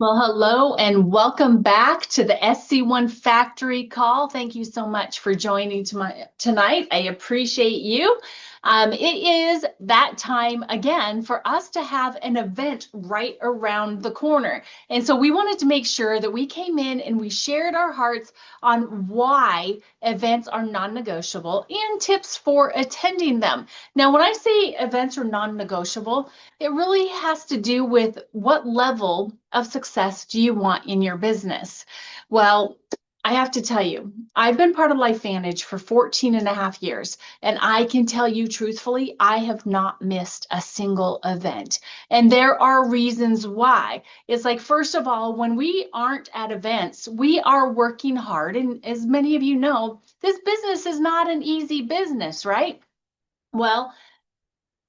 Well, hello and welcome back to the SC1 Factory Call. Thank you so much for joining tonight. I appreciate you. It is that time again for us to have an event right around the corner. And so we wanted to make sure that we came in and we shared our hearts on why events are non-negotiable and tips for attending them. Now, when I say events are non-negotiable, it really has to do with what level of success do you want in your business? Well, I have to tell you, I've been part of LifeVantage for 14 and a half years, and I can tell you truthfully, I have not missed a single event. And there are reasons why. It's like, first of all, when we aren't at events, we are working hard. And as many of you know, this business is not an easy business, right? Well,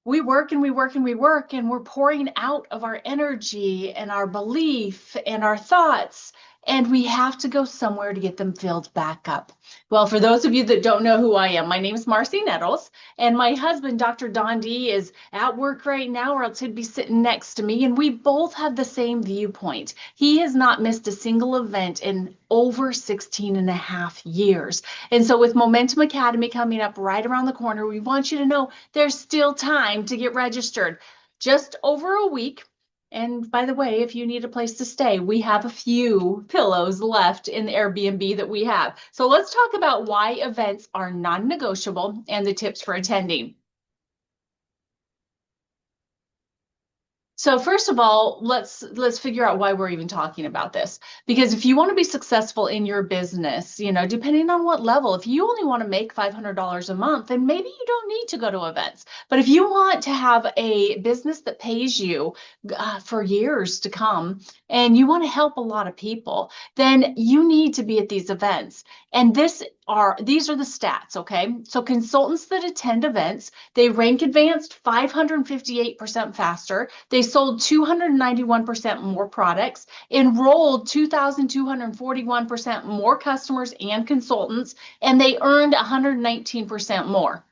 we work and we work and we work, and we're pouring out of our energy and our belief and our thoughts, and we have to go somewhere to get them filled back up. Well, for those of you that don't know who I am, my name is Marcy Nettles, and my husband, Dr. Don D, is at work right now, or else he'd be sitting next to me, and we both have the same viewpoint. He has not missed a single event in over 16 and a half years. And so with Momentum Academy coming up right around the corner, we want you to know there's still time to get registered. Just over a week. And by the way, if you need a place to stay, we have a few pillows left in the Airbnb that we have. So let's talk about why events are non-negotiable and the tips for attending. So first of all, let's figure out why we're even talking about this. Because if you want to be successful in your business, depending on what level, if you only want to make $500 a month, then maybe you don't need to go to events. But if you want to have a business that pays you for years to come, and you want to help a lot of people, then you need to be at these events. And these are the stats, okay? So consultants that attend events, they rank advanced 558% faster. They sold 291% more products, enrolled 2,241% more customers and consultants, and they earned 119% more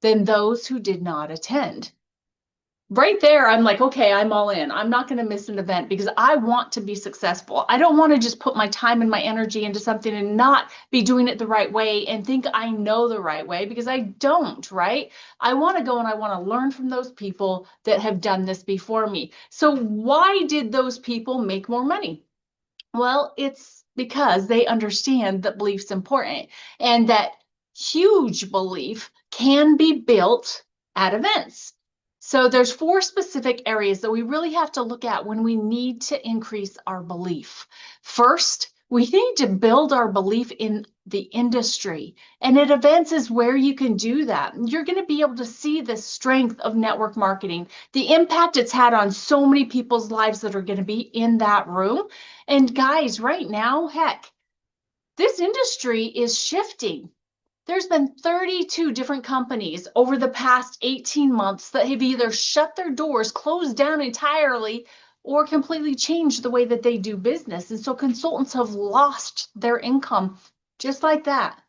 than those who did not attend. Right there, I'm like, okay, I'm all in. I'm not going to miss an event because I want to be successful. I don't want to just put my time and my energy into something and not be doing it the right way and think I know the right way, because I don't, right? I want to go and I want to learn from those people that have done this before me. So why did those people make more money? Well, it's because they understand that belief's important, and that huge belief can be built at events. So there's four specific areas that we really have to look at when we need to increase our belief. First, we need to build our belief in the industry. And at events is where you can do that. You're going to be able to see the strength of network marketing, the impact it's had on so many people's lives that are going to be in that room. And guys, right now, heck, this industry is shifting. There's been 32 different companies over the past 18 months that have either shut their doors, closed down entirely, or completely changed the way that they do business. And so consultants have lost their income just like that.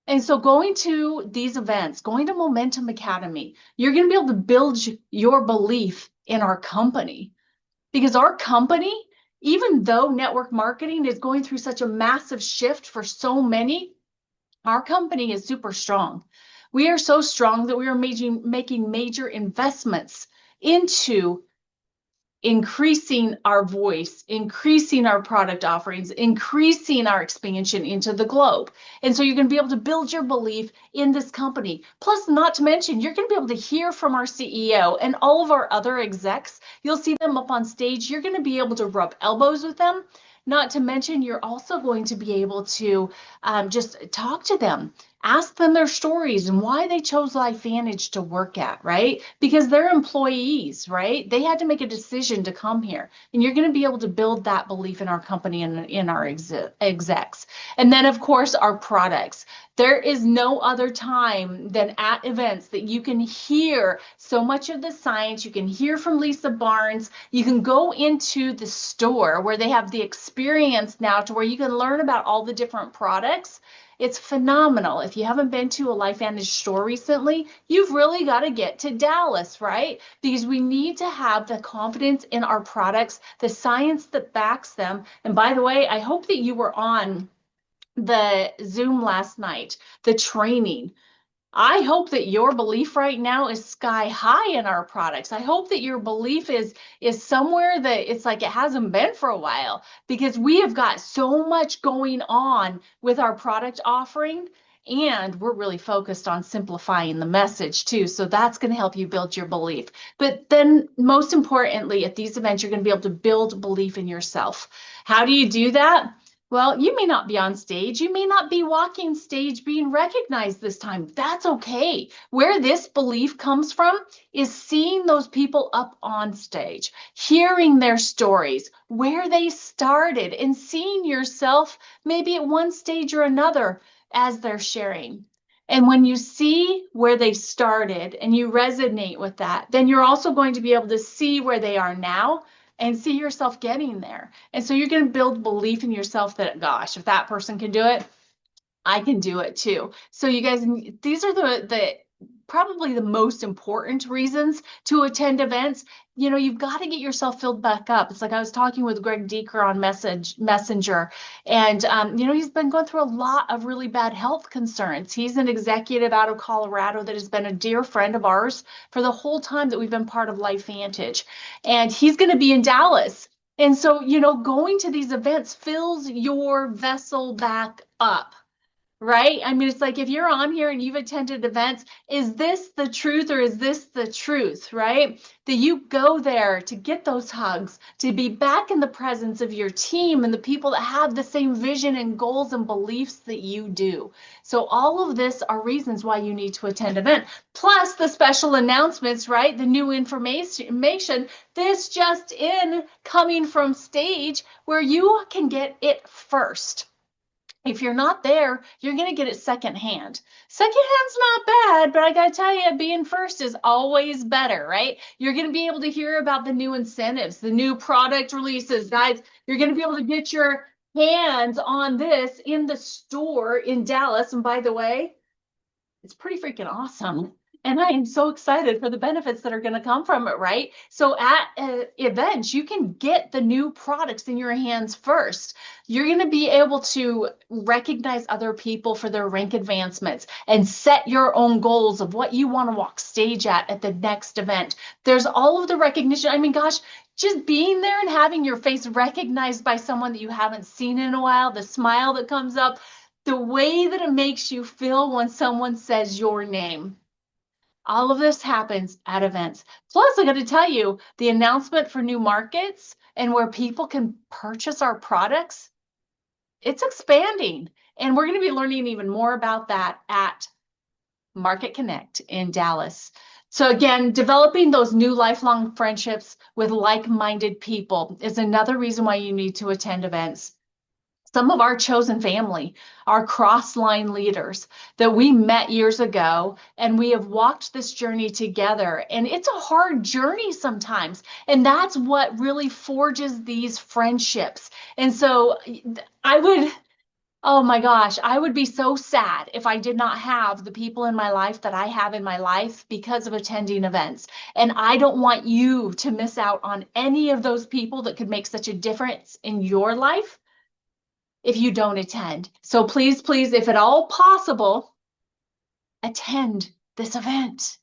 And so going to these events, going to Momentum Academy, you're going to be able to build your belief in our company. Because our company, even though network marketing is going through such a massive shift for so many, our company is super strong. We are so strong that we are making major investments into increasing our voice, increasing our product offerings, increasing our expansion into the globe. And so you're going to be able to build your belief in this company. Plus, not to mention, you're going to be able to hear from our CEO and all of our other execs. You'll see them up on stage. You're going to be able to rub elbows with them. Not to mention, you're also going to be able to just talk to them, ask them their stories and why they chose LifeVantage to work at, right? Because they're employees, right? They had to make a decision to come here. And you're going to be able to build that belief in our company and in our execs. And then, of course, our products. There is no other time than at events that you can hear so much of the science. You can hear from Lisa Barnes. You can go into the store where they have the experience now to where you can learn about all the different products. It's phenomenal. If you haven't been to a LifeVantage store recently, you've really got to get to Dallas, right? Because we need to have the confidence in our products, the science that backs them. And by the way, I hope that you were on the Zoom last night, the training. I hope that your belief right now is sky high in our products. I hope that your belief is somewhere that it's like it hasn't been for a while, because we have got so much going on with our product offering, and we're really focused on simplifying the message too. So that's going to help you build your belief. But then most importantly, at these events, you're going to be able to build belief in yourself. How do you do that? Well, you may not be on stage. You may not be walking stage being recognized this time. That's okay. Where this belief comes from is seeing those people up on stage, hearing their stories, where they started, and seeing yourself maybe at one stage or another as they're sharing. And when you see where they started and you resonate with that, then you're also going to be able to see where they are now and see yourself getting there. And so you're going to build belief in yourself that, gosh, if that person can do it, I can do it too. So you guys, these are the probably the most important reasons to attend events. You know, you've got to get yourself filled back up. It's like I was talking with Greg Deeker on Messenger, and you know, he's been going through a lot of really bad health concerns. He's an executive out of Colorado that has been a dear friend of ours for the whole time that we've been part of LifeVantage, and he's going to be in Dallas. And so, you know, going to these events fills your vessel back up. Right? I mean, it's like if you're on here and you've attended events, is this the truth or is this the truth, right? That you go there to get those hugs, to be back in the presence of your team and the people that have the same vision and goals and beliefs that you do. So all of this are reasons why you need to attend an event. Plus the special announcements, right? The new information, this just in coming from stage where you can get it first. If you're not there, you're going to get it secondhand. Secondhand's not bad, but I got to tell you, being first is always better, right? You're going to be able to hear about the new incentives, the new product releases. Guys, you're going to be able to get your hands on this in the store in Dallas. And by the way, it's pretty freaking awesome. And I am so excited for the benefits that are going to come from it, right? So at events, you can get the new products in your hands first. You're going to be able to recognize other people for their rank advancements and set your own goals of what you want to walk stage at the next event. There's all of the recognition. I mean, gosh, just being there and having your face recognized by someone that you haven't seen in a while, the smile that comes up, the way that it makes you feel when someone says your name. All of this happens at events. Plus, I got to tell you, the announcement for new markets and where people can purchase our products, it's expanding. And we're going to be learning even more about that at Market Connect in Dallas. So again, developing those new lifelong friendships with like-minded people is another reason why you need to attend events. Some of our chosen family, our cross-line leaders that we met years ago, and we have walked this journey together. And it's a hard journey sometimes. And that's what really forges these friendships. And so oh my gosh, I would be so sad if I did not have the people in my life that I have in my life because of attending events. And I don't want you to miss out on any of those people that could make such a difference in your life if you don't attend. So please, please, if at all possible, attend this event.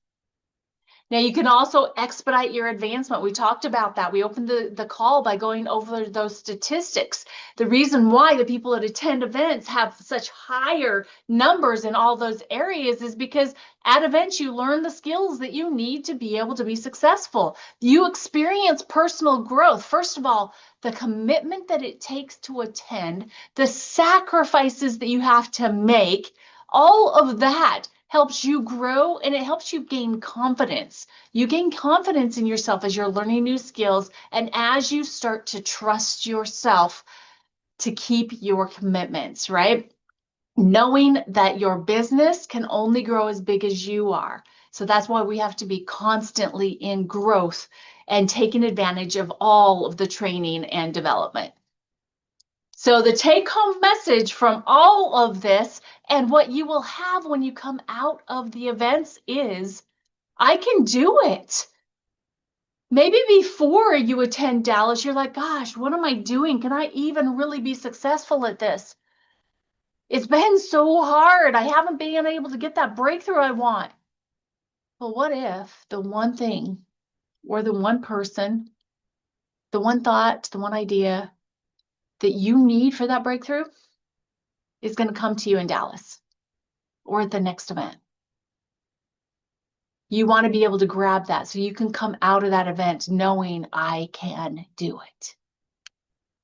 Now, you can also expedite your advancement. We talked about that. We opened the call by going over those statistics. The reason why the people that attend events have such higher numbers in all those areas is because at events, you learn the skills that you need to be able to be successful. You experience personal growth. First of all, the commitment that it takes to attend, the sacrifices that you have to make, all of that helps you grow and it helps you gain confidence. You gain confidence in yourself as you're learning new skills and as you start to trust yourself to keep your commitments, right? Knowing that your business can only grow as big as you are. So that's why we have to be constantly in growth and taking advantage of all of the training and development. So the take-home message from all of this and what you will have when you come out of the events is, I can do it. Maybe before you attend Dallas, you're like, gosh, what am I doing? Can I even really be successful at this? It's been so hard. I haven't been able to get that breakthrough I want. Well, what if the one thing or the one person, the one thought, the one idea that you need for that breakthrough is going to come to you in Dallas or at the next event? You want to be able to grab that so you can come out of that event knowing I can do it.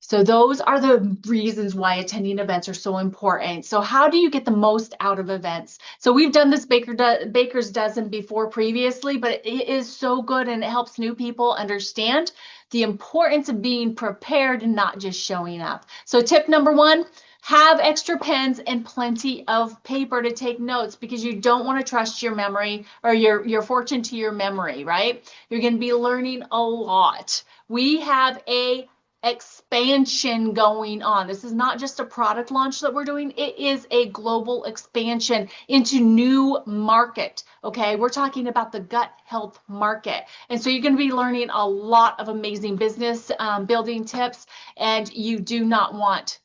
So those are the reasons why attending events are so important. So how do you get the most out of events? So we've done this Baker's Dozen before previously, but it is so good and it helps new people understand the importance of being prepared and not just showing up. So tip number one, have extra pens and plenty of paper to take notes, because you don't want to trust your memory or your fortune to your memory, right? You're going to be learning a lot. We have a expansion going on. This is not just a product launch that we're doing. It is a global expansion into new market. Okay, we're talking about the gut health market. And so you're going to be learning a lot of amazing business building tips, and you do not want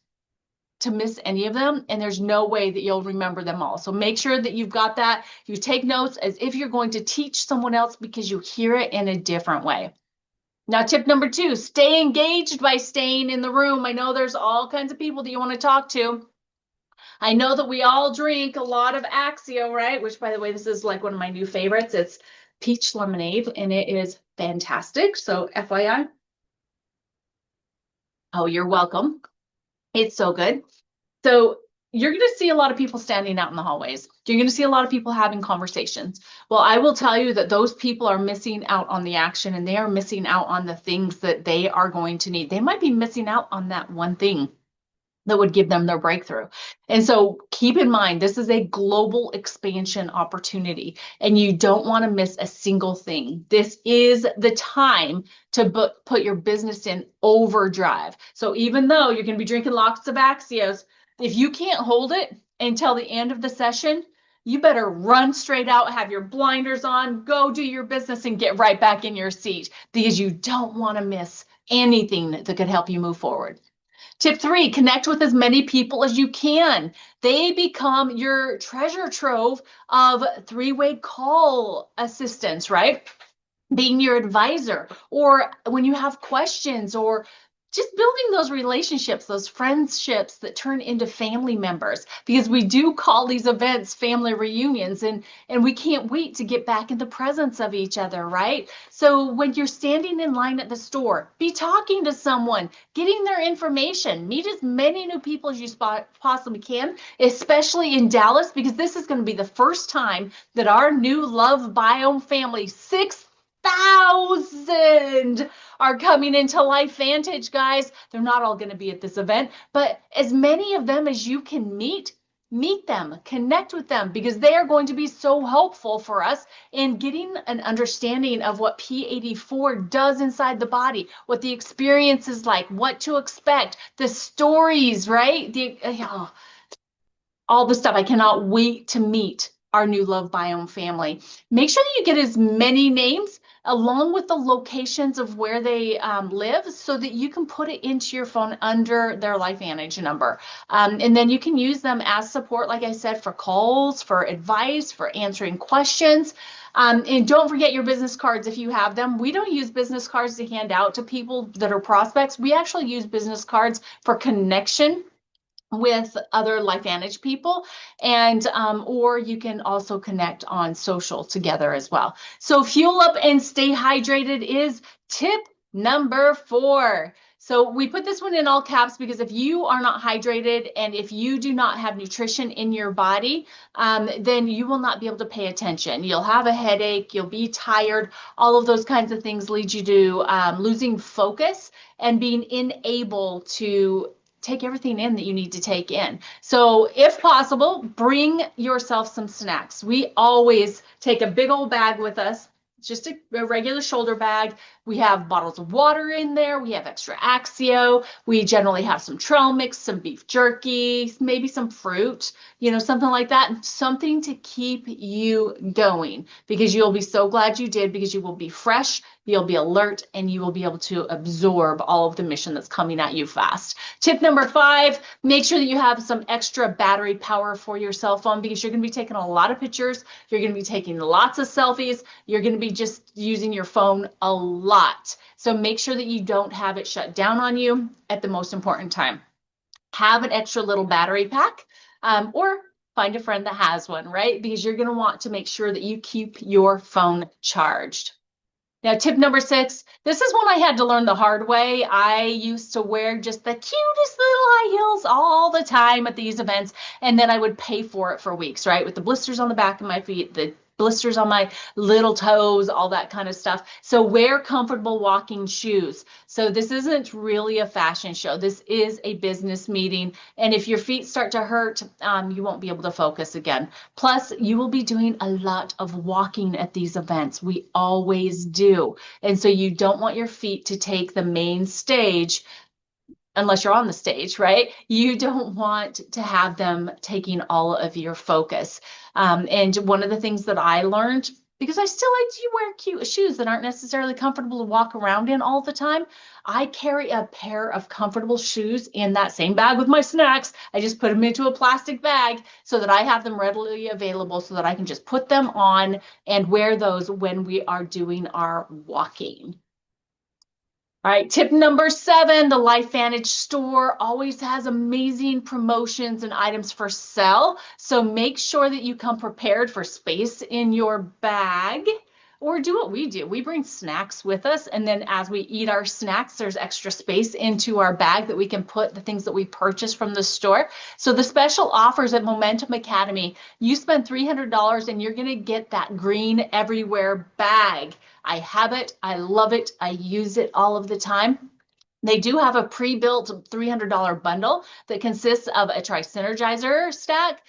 to miss any of them, and there's no way that you'll remember them all. So make sure that you've got that. You take notes as if you're going to teach someone else, because you hear it in a different way. Now, tip number two, stay engaged by staying in the room. I know there's all kinds of people that you want to talk to. I know that we all drink a lot of Axio, right? Which, by the way, this is like one of my new favorites. It's peach lemonade, and it is fantastic. So FYI. Oh, you're welcome. It's so good. So you're going to see a lot of people standing out in the hallways. You're going to see a lot of people having conversations. Well, I will tell you that those people are missing out on the action, and they are missing out on the things that they are going to need. They might be missing out on that one thing that would give them their breakthrough. And so keep in mind, this is a global expansion opportunity, and you don't want to miss a single thing. This is the time to put your business in overdrive. So even though you're going to be drinking lots of Axios, if you can't hold it until the end of the session, you better run straight out, have your blinders on, go do your business, and get right back in your seat, because you don't want to miss anything that could help you move forward. Tip three, connect with as many people as you can. They become your treasure trove of three-way call assistance, right? Being your advisor, or when you have questions, or just building those relationships, those friendships that turn into family members, because we do call these events family reunions, and we can't wait to get back in the presence of each other, right? So when you're standing in line at the store, be talking to someone, getting their information, meet as many new people as you possibly can, especially in Dallas, because this is going to be the first time that our new Love Biome family, 6,000 are coming into Life Vantage, guys. They're not all going to be at this event, but as many of them as you can meet them, connect with them, because they are going to be so helpful for us in getting an understanding of what P84 does inside the body, what the experience is like, what to expect, the stories, right? All the stuff. I cannot wait to meet our new Love Biome family. Make sure that you get as many names along with the locations of where they live, so that you can put it into your phone under their LifeVantage number. And then you can use them as support, like I said, for calls, for advice, for answering questions. And don't forget your business cards if you have them. We don't use business cards to hand out to people that are prospects. We actually use business cards for connection with other LifeVantage people, and or you can also connect on social together as well. So fuel up and stay hydrated is tip number 4. So we put this one in all caps, because if you are not hydrated and if you do not have nutrition in your body, then you will not be able to pay attention. You'll have a headache, you'll be tired, all of those kinds of things lead you to losing focus and being unable to take everything in that you need to take in. So if possible, bring yourself some snacks. We always take a big old bag with us, just a regular shoulder bag, We have bottles of water in there. We have extra Axio. We generally have some trail mix, some beef jerky, maybe some fruit, something like that. Something to keep you going, because you'll be so glad you did, because you will be fresh, you'll be alert, and you will be able to absorb all of the mission that's coming at you fast. Tip number 5, make sure that you have some extra battery power for your cell phone, because you're going to be taking a lot of pictures. You're going to be taking lots of selfies. You're going to be just using your phone a lot. So make sure that you don't have it shut down on you at the most important time. Have an extra little battery pack, or find a friend that has one, right? Because you're going to want to make sure that you keep your phone charged. Now, tip number 6, this is one I had to learn the hard way. I used to wear just the cutest little high heels all the time at these events, and then I would pay for it for weeks, right? With the blisters on the back of my feet, the blisters on my little toes, all that kind of stuff. So wear comfortable walking shoes. So this isn't really a fashion show. This is a business meeting. And if your feet start to hurt, you won't be able to focus again. Plus, you will be doing a lot of walking at these events. We always do. And so you don't want your feet to take the main stage unless you're on the stage, right? You don't want to have them taking all of your focus. And one of the things that I learned, because I still like to wear cute shoes that aren't necessarily comfortable to walk around in all the time, I carry a pair of comfortable shoes in that same bag with my snacks. I just put them into a plastic bag so that I have them readily available, so that I can just put them on and wear those when we are doing our walking. All right, tip number 7, the LifeVantage store always has amazing promotions and items for sale. So make sure that you come prepared for space in your bag, or do what we do. We bring snacks with us, and then as we eat our snacks, there's extra space into our bag that we can put the things that we purchase from the store. So the special offers at Momentum Academy, you spend $300 and you're going to get that green everywhere bag. I have it. I love it. I use it all of the time. They do have a pre-built $300 bundle that consists of a Tri-Synergizer stack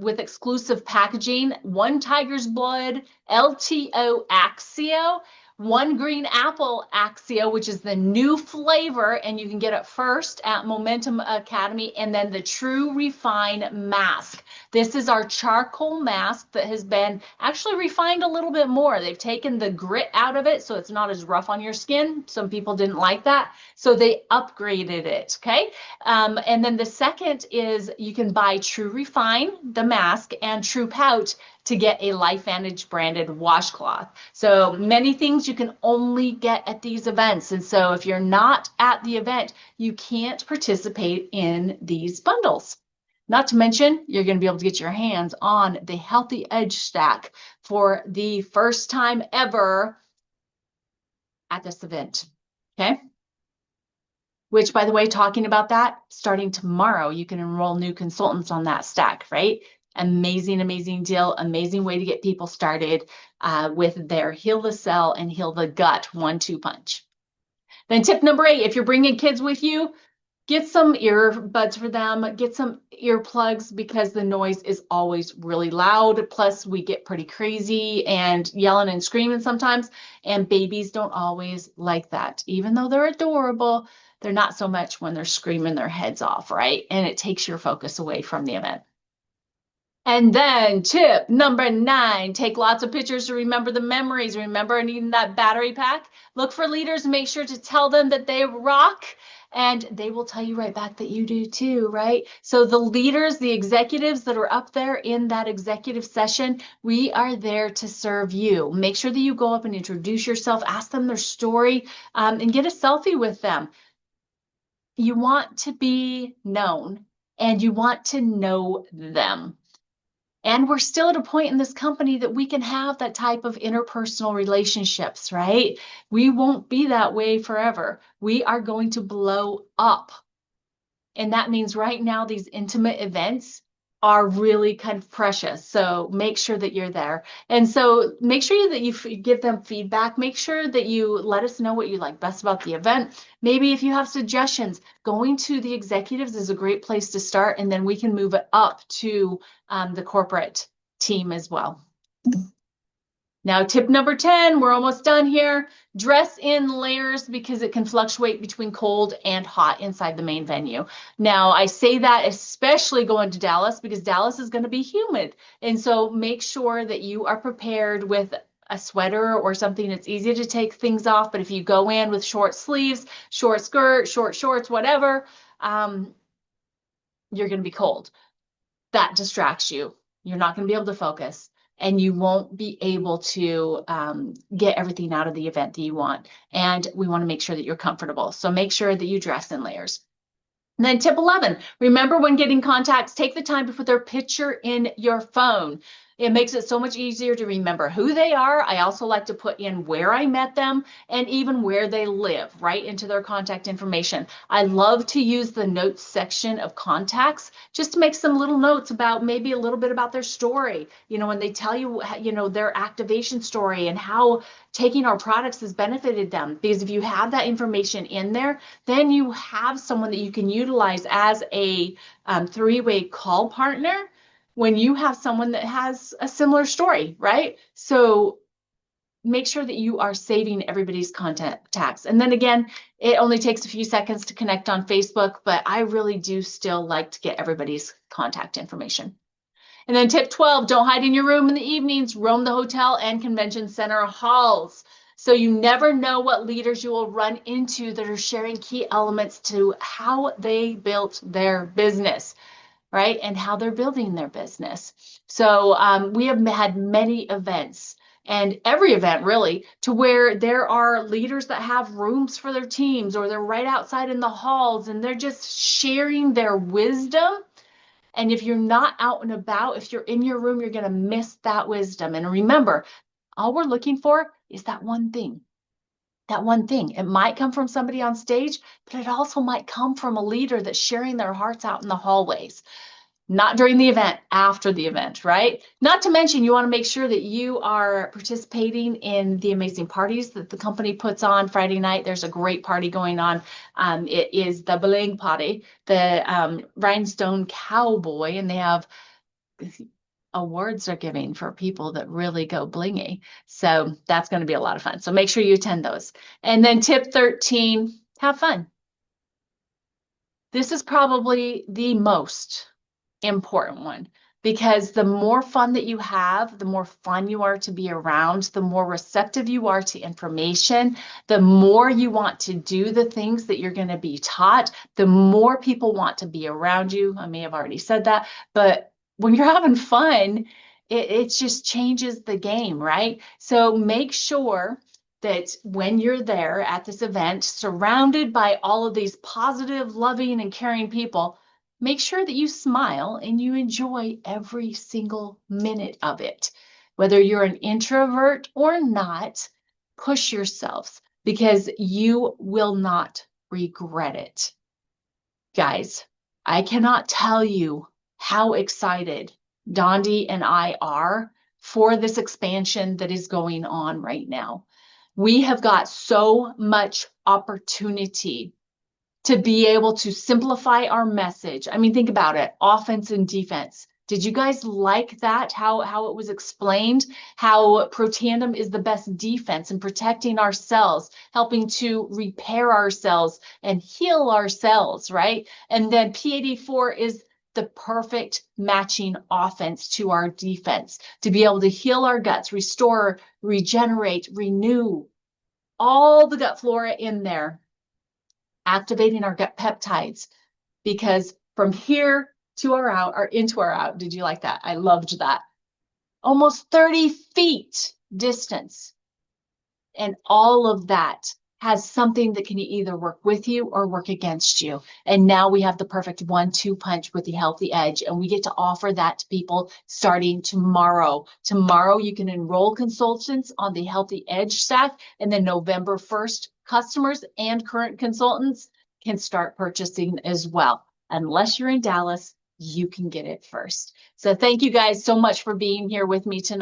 with exclusive packaging, 1 Tiger's Blood, LTO Axio, 1 Green Apple Axio, which is the new flavor, and you can get it first at Momentum Academy, and then the True Refine Mask. This is our charcoal mask that has been actually refined a little bit more. They've taken the grit out of it so it's not as rough on your skin. Some people didn't like that, so they upgraded it, okay? And then the second is you can buy True Refine, the mask, and True Pout to get a LifeVantage branded washcloth. So many things you can only get at these events. And so if you're not at the event, you can't participate in these bundles. Not to mention, you're going to be able to get your hands on the Healthy Edge stack for the first time ever at this event, okay? Which, by the way, talking about that, starting tomorrow, you can enroll new consultants on that stack, right? Amazing, amazing deal, amazing way to get people started with their Heal the Cell and Heal the Gut 1-2 punch. Then tip number 8, if you're bringing kids with you, get some earbuds for them, get some earplugs, because the noise is always really loud. Plus, we get pretty crazy and yelling and screaming sometimes, and babies don't always like that. Even though they're adorable, they're not so much when they're screaming their heads off, right? And it takes your focus away from the event. And then tip number 9, take lots of pictures to remember the memories. Remember needing that battery pack? Look for leaders, make sure to tell them that they rock, and they will tell you right back that you do too, right? So the leaders, the executives that are up there in that executive session, we are there to serve you. Make sure that you go up and introduce yourself, ask them their story, and get a selfie with them. You want to be known, and you want to know them. And we're still at a point in this company that we can have that type of interpersonal relationships, right? We won't be that way forever. We are going to blow up. And that means right now, these intimate events are really kind of precious. So make sure that you're there. And so make sure that you give them feedback. Make sure that you let us know what you like best about the event. Maybe if you have suggestions, going to the executives is a great place to start. And then we can move it up to the corporate team as well. Now, tip number 10, we're almost done here. Dress in layers because it can fluctuate between cold and hot inside the main venue. Now, I say that especially going to Dallas because Dallas is going to be humid. And so make sure that you are prepared with a sweater or something that's easy to take things off. But if you go in with short sleeves, short skirt, short shorts, whatever, you're going to be cold. That distracts you. You're not going to be able to focus and you won't be able to get everything out of the event that you want. And we want to make sure that you're comfortable. So make sure that you dress in layers. And then tip 11, remember when getting contacts, take the time to put their picture in your phone. It makes it so much easier to remember who they are. I also like to put in where I met them and even where they live, right into their contact information. I love to use the notes section of contacts just to make some little notes about maybe a little bit about their story. You know, when they tell you, you know, their activation story and how taking our products has benefited them. Because if you have that information in there, then you have someone that you can utilize as a three-way call partner when you have someone that has a similar story, right? So make sure that you are saving everybody's contacts. And then again, it only takes a few seconds to connect on Facebook, but I really do still like to get everybody's contact information. And then tip 12, don't hide in your room in the evenings, roam the hotel and convention center halls. So you never know what leaders you will run into that are sharing key elements to how they built their business, right? And how they're building their business. So we have had many events and every event really to where there are leaders that have rooms for their teams or they're right outside in the halls and they're just sharing their wisdom. And if you're not out and about, if you're in your room, you're going to miss that wisdom. And remember, all we're looking for is that one thing. That one thing. It might come from somebody on stage, but it also might come from a leader that's sharing their hearts out in the hallways. Not during the event, after the event, right? Not to mention, you want to make sure that you are participating in the amazing parties that the company puts on Friday night. There's a great party going on. It is the Bling Party, the Rhinestone Cowboy, and they have awards they're giving for people that really go blingy. So that's going to be a lot of fun. So make sure you attend those. And then tip 13, have fun. This is probably the most important one because the more fun that you have, the more fun you are to be around, the more receptive you are to information, the more you want to do the things that you're going to be taught, the more people want to be around you. I may have already said that, but when you're having fun, it just changes the game, right? So make sure that when you're there at this event, surrounded by all of these positive, loving, and caring people, make sure that you smile and you enjoy every single minute of it. Whether you're an introvert or not, push yourselves because you will not regret it. Guys, I cannot tell you how excited Dondi and I are for this expansion that is going on right now. We have got so much opportunity to be able to simplify our message. I mean, think about it, offense and defense. Did you guys like that, how it was explained? How Protandem is the best defense in protecting our cells, helping to repair our cells and heal our cells, right? And then P84 is the perfect matching offense to our defense, to be able to heal our guts, restore, regenerate, renew, all the gut flora in there, activating our gut peptides, because from here to our out or into our out, did you like that? I loved that. Almost 30 feet distance. And all of that has something that can either work with you or work against you. And now we have the perfect 1-2 punch with the Healthy Edge, and we get to offer that to people starting tomorrow. Tomorrow, you can enroll consultants on the Healthy Edge stack, and then November 1st, customers and current consultants can start purchasing as well. Unless you're in Dallas, you can get it first. So thank you guys so much for being here with me tonight.